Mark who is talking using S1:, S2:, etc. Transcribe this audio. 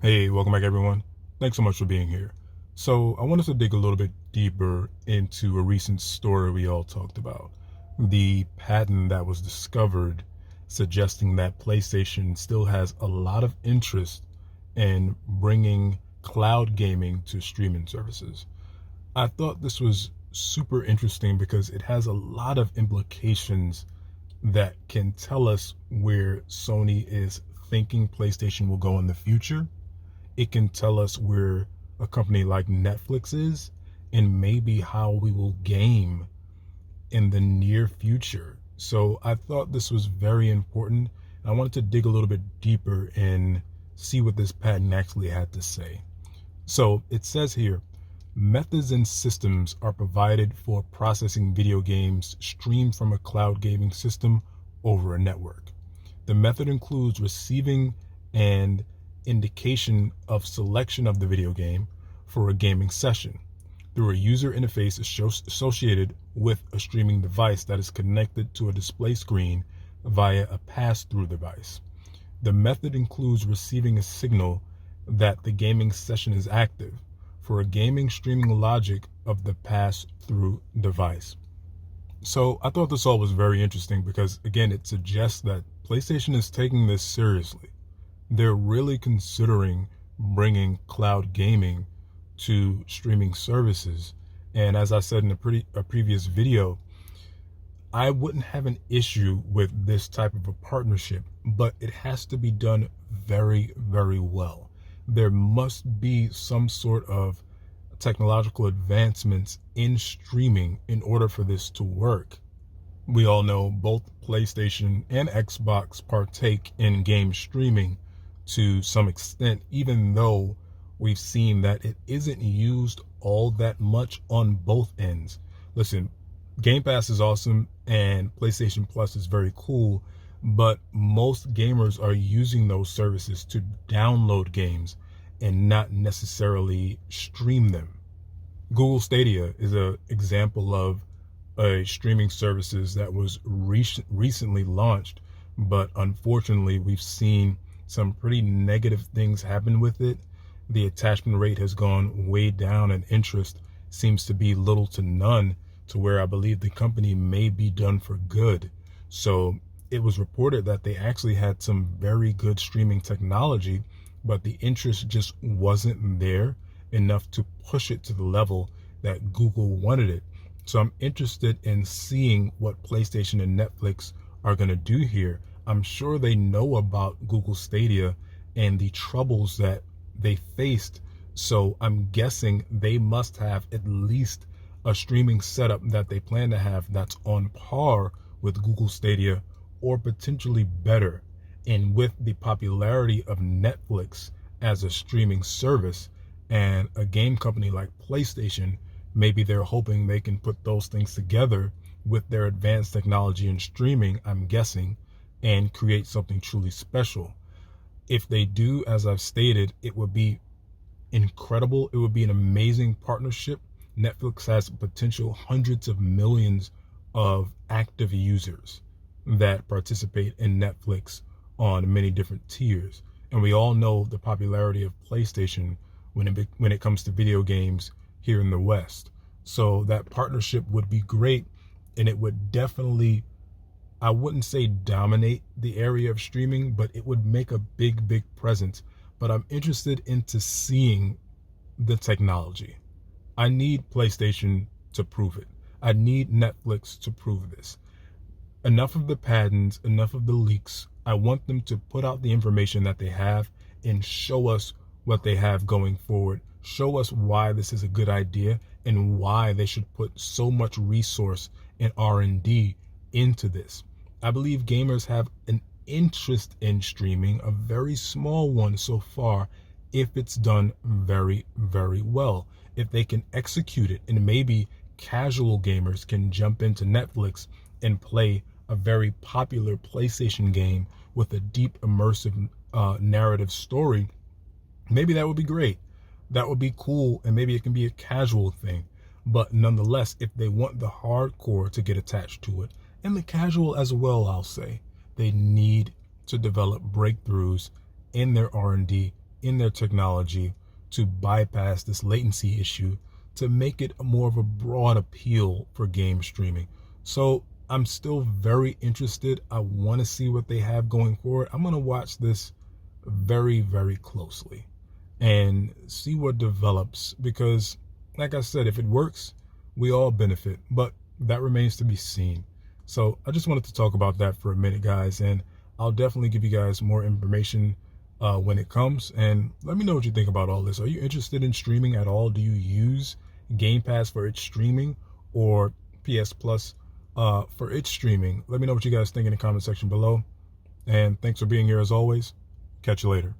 S1: Hey, welcome back everyone. Thanks so much for being here. So I want us to dig a little bit deeper into a recent story we all talked about. The patent that was discovered suggesting that PlayStation still has a lot of interest in bringing cloud gaming to streaming services. I thought this was super interesting because it has a lot of implications that can tell us where Sony is thinking PlayStation will go in the future. It can tell us where a company like Netflix is and maybe how we will game in the near future. So I thought this was very important. I wanted to dig a little bit deeper and see what this patent actually had to say. So it says here, methods and systems are provided for processing video games streamed from a cloud gaming system over a network. The method includes receiving an indication of selection of the video game for a gaming session through a user interface associated with a streaming device that is connected to a display screen via a pass-through device. The method includes receiving a signal that the gaming session is active for a gaming streaming logic of the pass-through device. So I thought this all was very interesting because, again, it suggests that PlayStation is taking this seriously. They're really considering bringing cloud gaming to streaming services. And as I said in a previous video, I wouldn't have an issue with this type of a partnership, but it has to be done very, very well. There must be some sort of technological advancements in streaming in order for this to work. We all know both PlayStation and Xbox partake in game streaming to some extent, even though we've seen that it isn't used all that much on both ends. Listen, Game Pass is awesome and PlayStation Plus is very cool, but most gamers are using those services to download games and not necessarily stream them. Google Stadia is an example of a streaming services that was recently launched, but unfortunately we've seen some pretty negative things happen with it. The attachment rate has gone way down and interest seems to be little to none, to where I believe the company may be done for good. So it was reported that they actually had some very good streaming technology, but the interest just wasn't there enough to push it to the level that Google wanted it. So I'm interested in seeing what PlayStation and Netflix are going to do here. I'm sure they know about Google Stadia and the troubles that they faced. So I'm guessing they must have at least a streaming setup that they plan to have that's on par with Google Stadia or potentially better. And with the popularity of Netflix as a streaming service and a game company like PlayStation, maybe they're hoping they can put those things together with their advanced technology and streaming, I'm guessing, and create something truly special. If they do, as I've stated, it would be incredible. It would be an amazing partnership. Netflix has potential hundreds of millions of active users that participate in Netflix on many different tiers. And we all know the popularity of PlayStation when it comes to video games here in the West. So that partnership would be great, and it would definitely, I wouldn't say dominate the area of streaming, but it would make a big, big presence. But I'm interested into seeing the technology. I need PlayStation to prove it. I need Netflix to prove this. Enough of the patents, enough of the leaks. I want them to put out the information that they have and show us what they have going forward. Show us why this is a good idea and why they should put so much resource and R&D into this. I believe gamers have an interest in streaming, a very small one so far, if it's done very, very well. If they can execute it, and maybe casual gamers can jump into Netflix and play a very popular PlayStation game with a deep immersive narrative story, maybe that would be great. That would be cool, and maybe it can be a casual thing. But nonetheless, if they want the hardcore to get attached to it, and the casual as well, I'll say, they need to develop breakthroughs in their R&D in their technology to bypass this latency issue to make it more of a broad appeal for game streaming. So I'm still very interested. I want to see what they have going forward. I'm going to watch this very, very closely and see what develops because, like I said, if it works, we all benefit, but that remains to be seen. So I just wanted to talk about that for a minute, guys, and I'll definitely give you guys more information when it comes. And let me know what you think about all this. Are you interested in streaming at all? Do you use Game Pass for its streaming or PS Plus for its streaming? Let me know what you guys think in the comment section below. And thanks for being here as always. Catch you later.